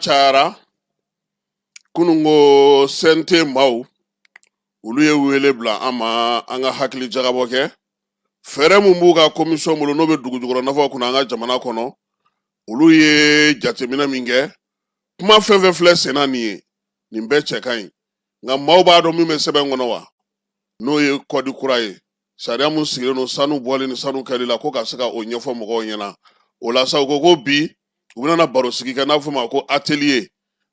cayara kunungo sente maw olu ye wele bila an ka hakili jagabɔ kɛ fɛrɛ mun b'u ka komisiyɔn bolo n'o bɛ dugujukɔrɔ nafaw kunna an ka jamana kɔnɔ olu ye jateminɛ min kɛ kuma fɛn fɛn filɛ senna nin ye nin bɛɛ cɛ ka ɲi nka maaw b'a dɔn min bɛ sɛbɛn kɔnɔ wa n'o ye kɔdi kura ye sariya mun sigilen don sanu bɔli ni sanu kɛli la ko ka se ka o ɲɛfɔ mɔgɔw ɲɛna o la sa u ko ko bi u bɛna baro sigi kɛ n'a fɔ ma ko atelier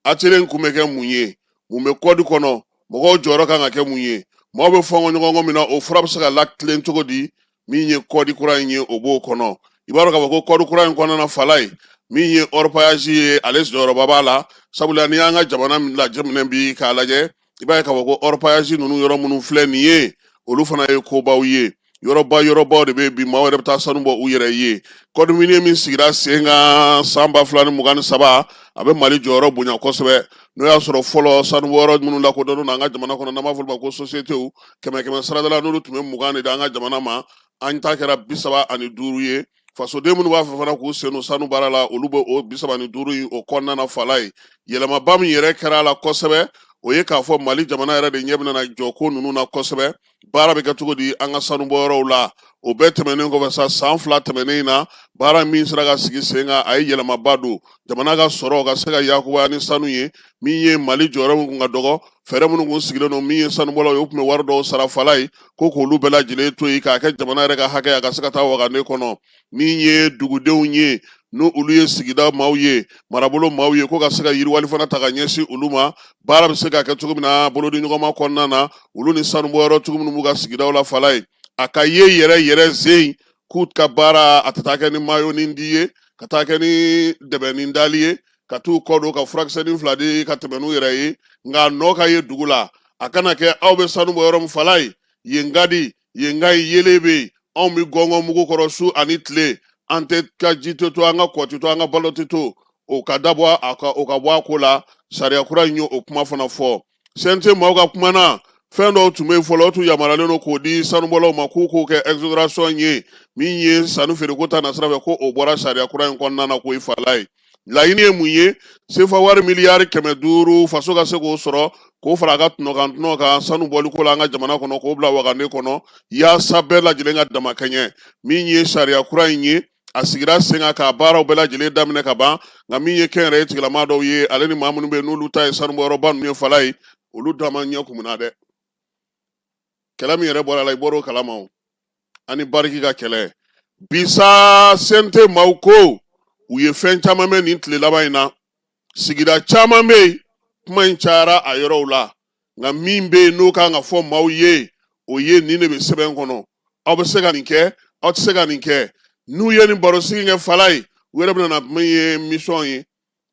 in kun bɛ kɛ mun ye mun bɛ kɔdi kɔnɔ mɔgɔw jɔyɔrɔ kan ka kɛ mun ye maaw bɛ fɔn ɲɔgɔn kɔ min na o fura bɛ se ka latilen cogo di min ye kɔdi kura in ye o b'o kɔnɔ i b'a dɔn k'a fɔ ko kɔdi kura in kɔnɔna fala ye min ye orpaillage ye ale jɔyɔrɔba b'a la sabula n'i y'an ka jamana lajɛminɛ bi k'a lajɛ i b'a ye k'a fɔ ko orpaillage ninnu yɔrɔ minnu filɛ nin ye olu fana ye kobaw ye yɔrɔbaw de bɛ bi maaw yɛrɛ bɛ taa sanu bɔ u yɛrɛ ye kɔdimini min sigira sen kan san 2023 a bɛ Mali jɔyɔrɔ bonya kosɛbɛ n'o y'a sɔrɔ fɔlɔ sanubɔyɔrɔ minnu lakodɔnnen don an ka jamana kɔnɔ n'an b'a fɔ olu ma ko sociétés kɛmɛ saradala n'olu tun bɛ 20 de di an ka jamana ma an ta kɛra 35 ye fasoden minnu b'a fɛ fana k'u sen don sanu baara la olu bɛ o 35 in o kɔnɔna na fala ye yɛlɛmaba min yɛrɛ kɛra a la kosɛbɛ o ye k'a fɔ Mali jamana yɛrɛ de ɲɛ bɛna jɔ ko ninnu na kosɛbɛ baara bɛ kɛ cogo di an ka sanubɔyɔrɔw la o bɛɛ tɛmɛnen kɔfɛ sa san 2 tɛmɛnen na baara min sera ka sigi sen kan a ye yɛlɛmaba don jamana ka sɔrɔ ka se ka yakubaya ni sanu ye min ye Mali jɔyɔrɔ min kun ka dɔgɔ fɛɛrɛ minnu kun sigilen don min ye sanubɔlaw ye o tun bɛ wari dɔw sara fala ye ko k'olu bɛɛ lajɛlen to yen k'a kɛ jamana yɛrɛ ka hakɛ a ka se ka taa wagane kɔnɔ min ye dugudenw ye n'olu ye sigida maaw ye marabolo maaw ye ko ka se ka yiriwali fana ta ka ɲɛsin olu ma baara bɛ se ka kɛ cogo min na bolodi ɲɔgɔnma kɔnɔna na olu ni sanubɔyɔrɔ cogo minnu b'u ka sigidaw la fala ye a ka ye yɛrɛ zen k'u ka baara a tɛ taa kɛ ni mayo ni di ye ka taa kɛ ni dɛbɛni dali ye ka t'u kɔ don ka furakisɛnin 2 di ka tɛmɛ n'u yɛrɛ ye nka nɔ ka ye dugu la a kana kɛ aw bɛ sanu bɔ yɔrɔ min fala ye yen ka di yen ka yelen bɛ yen anw bɛ gɔngɔn mugu kɔrɔ su ani tile an tɛ ka ji tɛ to an ka kɔ tɛ to an ka balo tɛ to o ka dabɔ o ka bɔ a ko la sariya kura in ye o kuma fana fɔ CNT maaw ka kuma na fɛn dɔw tun bɛ yen fɔlɔ o tun yamaruyalen don k'o di sanubɔlaw ma k'u k'o kɛ exonération ye min ye sanu feereko ta na sira fɛ ko o bɔra sariya kura in kɔnɔna na k'o ye fala ye laɲini ye mun ye sefa wari miliyari 500 faso ka se k'o sɔrɔ k'o fara a ka tɔnɔ kan sanu bɔliko la an ka jamana kɔnɔ k'o bila wagane kɔnɔ yaasa bɛɛ lajɛlen ka dama kɛɲɛ min ye sariya kura in ye a sigira sen kan k'a baaraw bɛɛ lajɛlen daminɛ ka ban nka min ye kɛnyɛrɛye tigilama dɔw ye ale ni maa minnu bɛ yen n'olu ta ye sanubɔyɔrɔba ninnu ye fala ye olu dama ɲɛ kumuna dɛ kɛlɛ min yɛrɛ bɔra la i bɔr'o kalama o ani bariki ka kɛlɛ bisa CNT maaw ko u ye fɛn caman mɛn nin tile laban in na sigida caman bɛ yen kuma in cayara a yɔrɔw la nka min bɛ yen n'o kan ka fɔ maaw ye o ye nin de bɛ sɛbɛn kɔnɔ aw bɛ se ka nin kɛ aw tɛ se ka nin kɛ n'u ye nin barosigi kɛ fala ye u yɛrɛ bɛ na min ye mission ye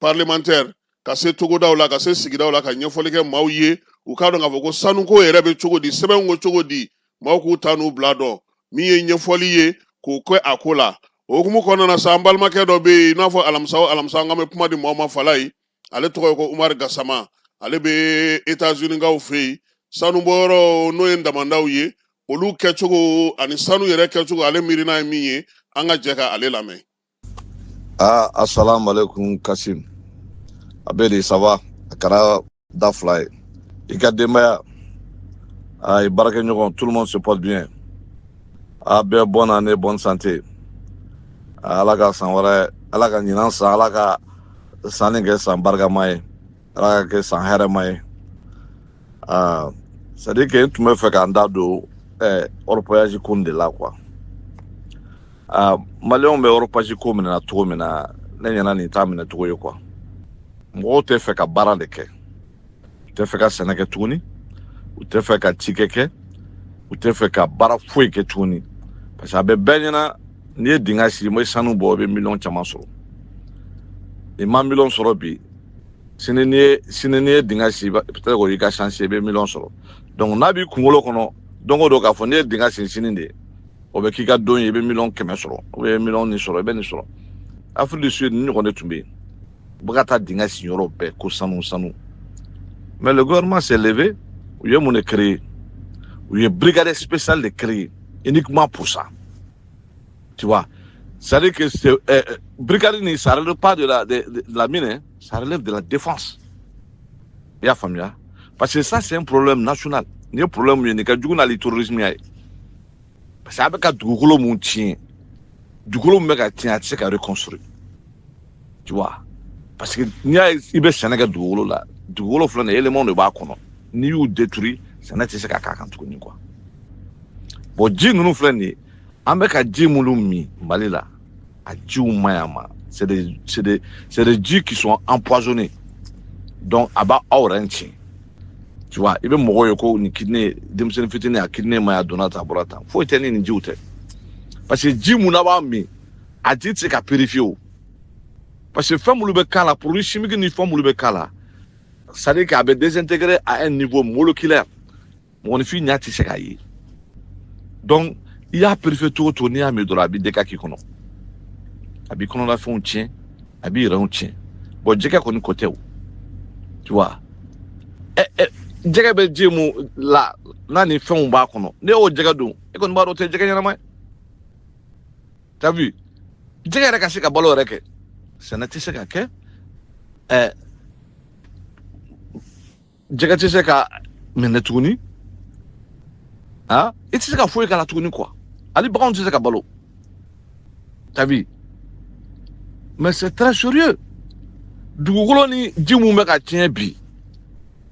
parlementaire ka se togodaw la ka se sigidaw la ka ɲɛfɔli kɛ maaw ye u k'a dɔn k'a fɔ ko sanuko yɛrɛ bɛ cogo di sɛbɛn ko cogo di maaw k'u ta n'u bila dɔn min ye ɲɛfɔli ye k'o kɛ a ko la o hukumu kɔnɔna na sa an balimakɛ dɔ bɛ yen i n'a fɔ alamisa o alamisa an bɛ kuma di maaw ma fala ye ale tɔgɔ ye ko Umar Gasama ale bɛ États-Unis kaw fɛ yen sanubɔyɔrɔ n'o ye damandaw ye olu kɛcogo ani sanu yɛrɛ kɛcogo ale miirina ye min ye an ka jɛ ka ale lamɛn. Assalamu alaikum Kasim abedi sava akara da fly i ka denbaya ay baraka ɲɔgɔn tout le monde se porte bien a bɛɛ bonne année bonne santé ala ka san wɛrɛ ala ka ɲinan san ala ka sanni kɛ san barikama ye ala ka kɛ san hɛrɛma ye c'est à dire que n tun bɛ fɛ k'an da don orpaillage ko de la quoi maliyɛnw bɛ orpaillage ko minɛ cogo min na ne ɲɛna nin t'a minɛ cogo ye quoi mɔgɔw tɛ fɛ ka baara de kɛ u tɛ fɛ ka sɛnɛ kɛ tuguni u tɛ fɛ ka cikɛ kɛ u tɛ fɛ ka baara foyi kɛ tuguni parce que a bɛ bɛɛ ɲɛna n'i ye dingɛ sigi i bɛ sanu bɔ i bɛ miliyɔn caman sɔrɔ i ma miliyɔn sɔrɔ bi sini n'i ye dingɛ sigi peut-être o y'i ka chance i bɛ miliyɔn sɔrɔ donc n'a b'i kunkolo kɔnɔ don o don k'a fɔ n'i ye dingɛ sigi sini de o bɛ k'i ka don ye i bɛ miliyɔn 100 sɔrɔ ou bien miliyɔn nin sɔrɔ i bɛ nin sɔrɔ Afrique du Sud ni ɲɔgɔn de tun bɛ yen u bɛ ka taa dingɛ sigi yɔrɔ bɛɛ ko sanu mais le gouvernement s'est levé u ye mun de créer u ye brigade spéciale de créer uniquement pour ça tu vois c'est-à-dire que brigade ni ça ne relève pas de la mine ça relève de la défense. Il y a famille. Parce que ça, c'est un problème national. Il y a un problème, il y a du terrorisme. Parce que avec un dougoulot mon tien, dougoulot mega tien, tu sais qu'à reconstruire. Tu vois. Parce que il y a un Sénégal dougoulot là. Dougoulot flan élément de bas qu'on a. Ni ou détruit, ça n'a pas été qu'à tout quoi. Bon, Dieu nous flan ni. Avec un Dieu mouloumi, Malila, à Dieu mayama. C'est des dieux qui sont empoisonnés. Donc, à-bas, orange. Tu vois, il veut mourir ni kidney, demsen fitine à kidney maya donata borata. Faut éteindre une dieu. Parce que Dieu mounaba mi, a dit c'est qu'à purifier. Parce que femme moulube kala, pour lui chimique ni femme moulube kala, ça dit qu'à désintégré à un niveau moléculaire. Mon fille n'y a tissé qu'à y. Donc, il y a purifié tout tourner à mes dollars, des cas qui connaissent. Abi kono la fait un tien, abi ira un tien. Bon, j'ai qu'à connaître côté où. Tu vois. Jega be jimu la nani fait un bas kono. Ne o jega dou. E kon baro te jega yana mai. T'as vu? Jega reka sika balo reke. Ça n'a tissé qu'à que. Jega tissé qu'à menetouni. Hein? Et tissé qu'à fouiller qu'à la touni quoi. Ali brown tissé qu'à balo. T'as vu? Mais c'est très sérieux. Dougoulot ni jimu meka tien bi.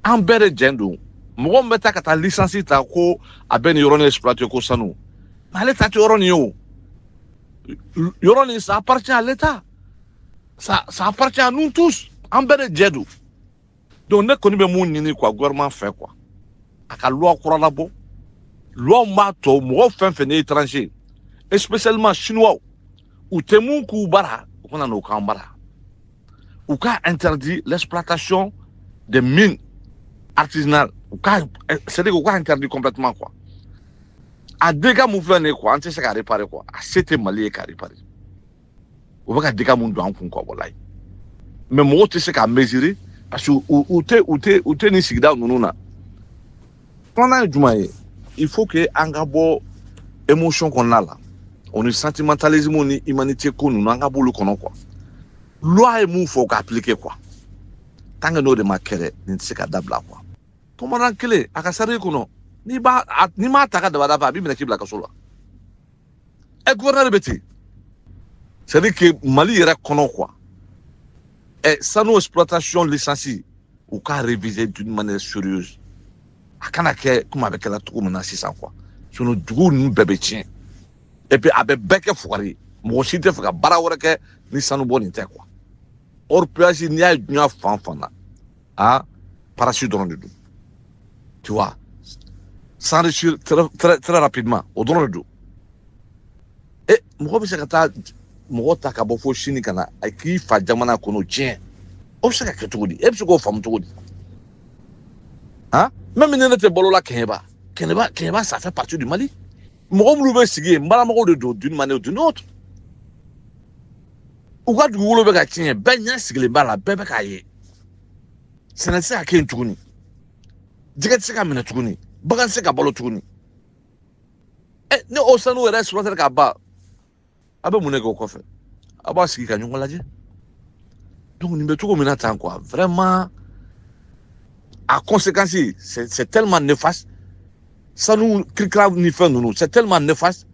En bere djendo. Mougon meta kata licencié ta ko a ben yoroni exploité ko sanu. Mais l'État yoroni yo. Yoroni ça appartient à l'État. Ça appartient à nous tous. En bere djendo. Donc ne connaît pas mon nini quoi gouvernement fait quoi. Aka loi kura labo. Loi mato mougon fin étranger. Et spécialement chinois. Ou temou kou bara. On a nos cambara. Ou qu'a interdit l'exploitation des mines artisanales. C'est-à-dire qu'on a interdit complètement quoi. À dégâts mouvements quoi, on sait qu'à réparer quoi. À c'était malais qu'à réparer. On va dégâts moun doit en quoi voilà. Mais moi tu sais qu'à mesurer parce que ou t'es ni sigda nous na. Pendant du mois, il faut que angabo émotion qu'on a là. On est sentimentalisme, on est humanité qu'on nous angabo le qu'on quoi. Loi et mou faut qu'appliquer quoi. Tant que nous de makere ni se ka dabla quoi. Comment rankele akasare kuno ni ma taka de bada bi mina kibla kasola. E gouverneur beti. C'est dire que Mali est kono quoi. Et sans nos exploitation licenciée ou qu'à réviser d'une manière sérieuse. Akana ke comme avec la tout maintenant 600 quoi. Sur nos dugou nous bébé tien. Et puis avec beke foiré. Mo si te fera bara wora ke ni sanu boni te quoi. Or péage n'y a une fan là. Ah, parachute dans le dos. Tu vois, s'enrichir très rapidement au dans le dos. Et moi, je sais que moi, tu as qu'à faire chini kana, et qui fait jamana kono tien. On sait que tu dis, et puis qu'on femme tu dis. Hein? Même si tu es bolo là, Keneba, ça fait partie du Mali. Moi, je veux seguir, je de dos d'une manière ou d'une autre. Ou quand tu veux le tien, ben y'a sigilé bala, bébé kaye. C'est nécessaire à qui tu Diga tsika mina tuguni bagan se ka balo tuguni ne o sanu era exploiter ka ba abe mun ko kofe aba sigi ka nyongo laje donc ni betugo mina tan quoi vraiment à conséquence c'est tellement néfaste ça nous cricra ni fin nous c'est tellement néfaste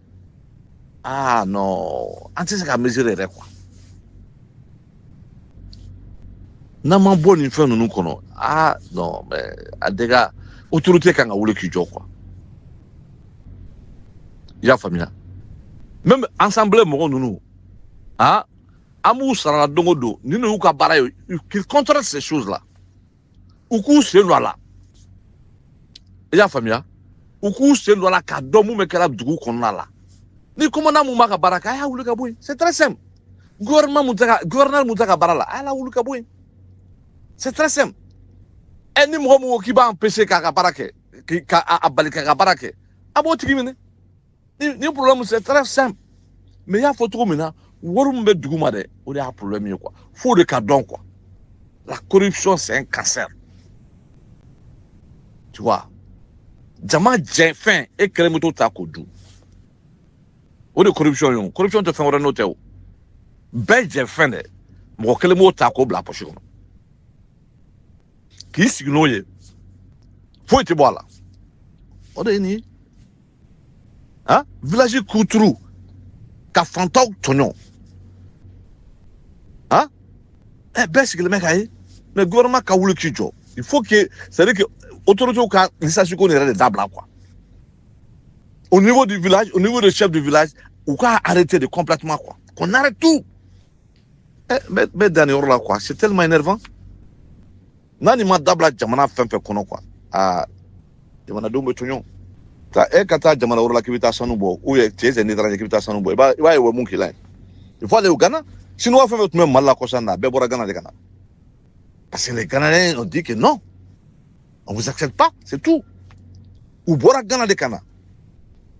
ah non anti se ka mesurer quoi Naman bon ni fin nous kono ah non mais à dégâts autorité quand on qui joue quoi ya famille même ensemble mo nous ah amu sara dongo do ni no ka bara qui contre ces choses là ou ku c'est loi là ya famille ou ku c'est loi là ka do mu me kala dugu kono là ni comment na mu maka baraka ya wulu ka boy c'est très simple gouverneur mutaka bara là ala wulu ka boy c'est très simple. Et ni mo qui va empêcher kaka barake, qui a balika kaka barake. Abo tigimine. Ni problème c'est très simple. Mais il y a photo maintenant, worum be duguma de, on a un problème quoi. Faut de cadon quoi. La corruption c'est un cancer. Tu vois. Jama fin et kremoto ta kodu. O de corruption yon. Corruption te fait on noter. Ben fin de. Mo kelemo ta ko bla poche. k'i sigi n'o ye foyi tɛ bɔ a la o de ye nin ye village kuturu ka fantaw tɔɲɔ bɛɛ sigilen bɛ k'a ye mais gouvernement ka wuli k'i jɔ il faut que c'est à dire que autorités ka licencié ko yɛrɛ de dabila quoi au niveau du village au niveau des chefs du village ou k'a arrêter de complètement quoi qu'on arrête tout bɛɛ dan nin yɔrɔ la quoi c'est tellement énervant n'a ni ma dabila jamana fɛn fɛn kɔnɔ quoi jamanadenw bɛ tɔɲɔ ka taa jamana wɛrɛ la k'i bɛ taa sanu bɔ ou bien cɛ n'i taara k'i bɛ taa sanu bɔ i b'a ye o ye mun k'i la il faut aller au Ghana sinon fɛn fɛn tun bɛ Mali la kɔsan na bɛɛ bɔra Ghana de ka na parce que les Ghanaiens ont dit que non on vous accepte pas c'est tout u bɔra Ghana de ka na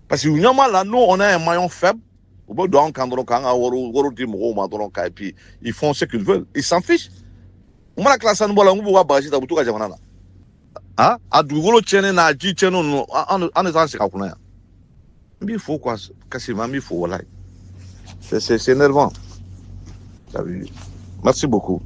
parce que u ɲɛ b'a la nous on a un maillon faible u bɛ don an kan dɔrɔn k'an ka wariw di mɔgɔw ma dɔrɔn et puis ils font ce qu'ils veulent ils s'en fichent u mana tila sanu bɔ la n b'u ka bagaji ta u bɛ t'u ka jamana na a dugukolo tiɲɛnen n'a ji tiɲɛnen ninnu an de t'an sigi a kunna yan n b'i fo quoi Kassim an b'i fo walayi c'est énervant merci beaucoup